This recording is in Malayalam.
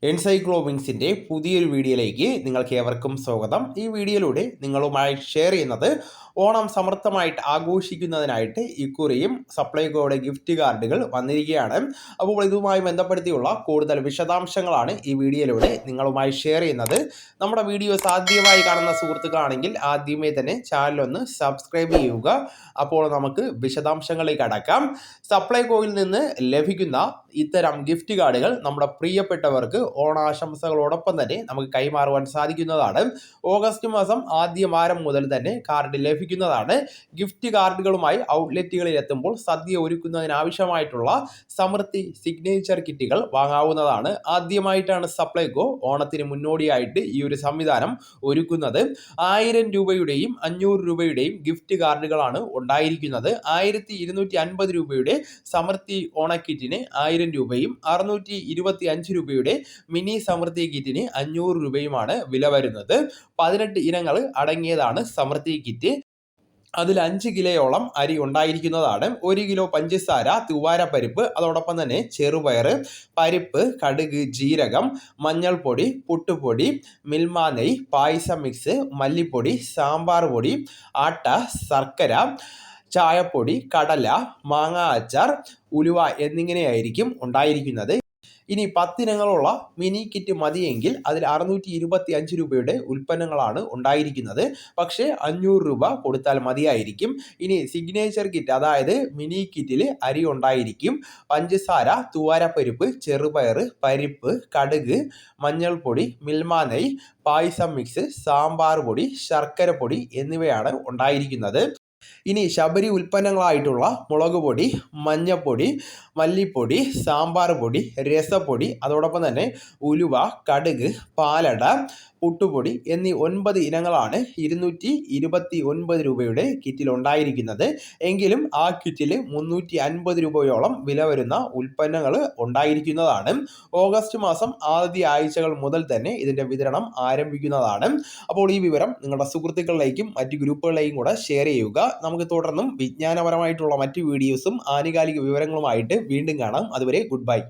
എൻസൈക്ലോബിങ്സിൻ്റെ പുതിയൊരു വീഡിയോയിലേക്ക് നിങ്ങൾക്ക് ഏവർക്കും സ്വാഗതം. ഈ വീഡിയോയിലൂടെ നിങ്ങളുമായി ഷെയർ ചെയ്യുന്നത് ഓണം സമർത്ഥമായിട്ട് ആഘോഷിക്കുന്നതിനായിട്ട് ഇക്കുറിയും സപ്ലൈകോയുടെ ഗിഫ്റ്റ് കാർഡുകൾ വന്നിരിക്കുകയാണ്. അപ്പോൾ ഇതുമായി ബന്ധപ്പെടുത്തിയുള്ള കൂടുതൽ വിശദാംശങ്ങളാണ് ഈ വീഡിയോയിലൂടെ നിങ്ങളുമായി ഷെയർ ചെയ്യുന്നത്. നമ്മുടെ വീഡിയോസ് ആദ്യമായി കാണുന്ന സുഹൃത്തുക്കളാണെങ്കിൽ ആദ്യമേ തന്നെ ചാനലൊന്ന് സബ്സ്ക്രൈബ് ചെയ്യുക. അപ്പോൾ നമുക്ക് വിശദാംശങ്ങളിലേക്ക് അടക്കാം. സപ്ലൈകോയിൽ നിന്ന് ലഭിക്കുന്ന ഇത്തരം ഗിഫ്റ്റ് കാർഡുകൾ നമ്മുടെ പ്രിയപ്പെട്ടവർക്ക് ഓണാശംസകളോടൊപ്പം തന്നെ നമുക്ക് കൈമാറുവാൻ സാധിക്കുന്നതാണ്. ഓഗസ്റ്റ് മാസം ആദ്യ വാരം മുതൽ തന്നെ കാർഡ് ലഭിക്കുന്നതാണ്. ഗിഫ്റ്റ് കാർഡുകളുമായി ഔട്ട്ലെറ്റുകളിൽ എത്തുമ്പോൾ സദ്യ ഒരുക്കുന്നതിനാവശ്യമായിട്ടുള്ള സമൃദ്ധി സിഗ്നേച്ചർ കിറ്റുകൾ വാങ്ങാവുന്നതാണ്. ആദ്യമായിട്ടാണ് സപ്ലൈകോ ഓണത്തിന് മുന്നോടിയായിട്ട് ഈ ഒരു സംവിധാനം ഒരുക്കുന്നത്. 1000 രൂപയുടെയും 500 രൂപയുടെയും ഗിഫ്റ്റ് കാർഡുകളാണ് ഉണ്ടായിരിക്കുന്നത്. 1250 രൂപയുടെ സമൃദ്ധി ഓണക്കിറ്റിന് 1000 രൂപയും 625 രൂപയുടെ മിനി സമൃദ്ധി കിറ്റിന് 500 രൂപയുമാണ് വില വരുന്നത്. 18 ഇനങ്ങൾ അടങ്ങിയതാണ് സമൃദ്ധി കിറ്റ്. അതിൽ 5 കിലോയോളം അരി ഉണ്ടായിരിക്കുന്നതാണ്. 1 കിലോ പഞ്ചസാര, തുവാരപ്പരിപ്പ്, അതോടൊപ്പം തന്നെ ചെറുപയർ, പരിപ്പ്, കടുക്, ജീരകം, മഞ്ഞൾപ്പൊടി, പുട്ടുപൊടി, മിൽമ നെയ്യ്, പായസം മിക്സ്, മല്ലിപ്പൊടി, സാമ്പാർ പൊടി, ആട്ട, ശർക്കര, ചായപ്പൊടി, കടല, മാങ്ങ അച്ചാർ, ഉലുവ എന്നിങ്ങനെയായിരിക്കും ഉണ്ടായിരിക്കുന്നത്. ഇനി 10 ഇനങ്ങളുള്ള മിനി കിറ്റ് മതിയെങ്കിൽ അതിൽ 625 രൂപയുടെ ഉൽപ്പന്നങ്ങളാണ് ഉണ്ടായിരിക്കുന്നത്. പക്ഷേ 500 രൂപ കൊടുത്താൽ മതിയായിരിക്കും. ഇനി സിഗ്നേച്ചർ കിറ്റ്, അതായത് മിനി കിറ്റിൽ അരി ഉണ്ടായിരിക്കും, പഞ്ചസാര, തുവാരപ്പരിപ്പ്, ചെറുപയർ, പരിപ്പ്, കടുക്, മഞ്ഞൾപ്പൊടി, മിൽമ നെയ്യ്, പായസം മിക്സ്, സാമ്പാർ പൊടി, ശർക്കര പൊടി എന്നിവയാണ് ഉണ്ടായിരിക്കുന്നത്. ഇനി ശബരി ഉൽപ്പന്നങ്ങളായിട്ടുള്ള മുളക് പൊടി, മഞ്ഞപ്പൊടി, മല്ലിപ്പൊടി, സാമ്പാർ പൊടി, രസപ്പൊടി, അതോടൊപ്പം തന്നെ ഉലുവ, കടുക്, പാലട, പുട്ടുപൊടി എന്നീ 9 ഇനങ്ങളാണ് 229 രൂപയുടെ കിറ്റിൽ ഉണ്ടായിരിക്കുന്നത്. എങ്കിലും ആ കിറ്റിൽ 350 രൂപയോളം വില വരുന്ന ഉൽപ്പന്നങ്ങൾ ഉണ്ടായിരിക്കുന്നതാണ്. ഓഗസ്റ്റ് മാസം ആദ്യ ആഴ്ചകൾ മുതൽ തന്നെ ഇതിൻ്റെ വിതരണം ആരംഭിക്കുന്നതാണ്. അപ്പോൾ ഈ വിവരം നിങ്ങളുടെ സുഹൃത്തുക്കളിലേക്കും മറ്റ് ഗ്രൂപ്പുകളിലേക്കും കൂടെ ഷെയർ ചെയ്യുക. നമുക്ക് തുടർന്നും വിജ്ഞാനപരമായിട്ടുള്ള മറ്റ് വീഡിയോസും ആനുകാലിക വിവരങ്ങളുമായിട്ട് വീണ്ടും കാണാം. അതുവരെ ഗുഡ് ബൈ.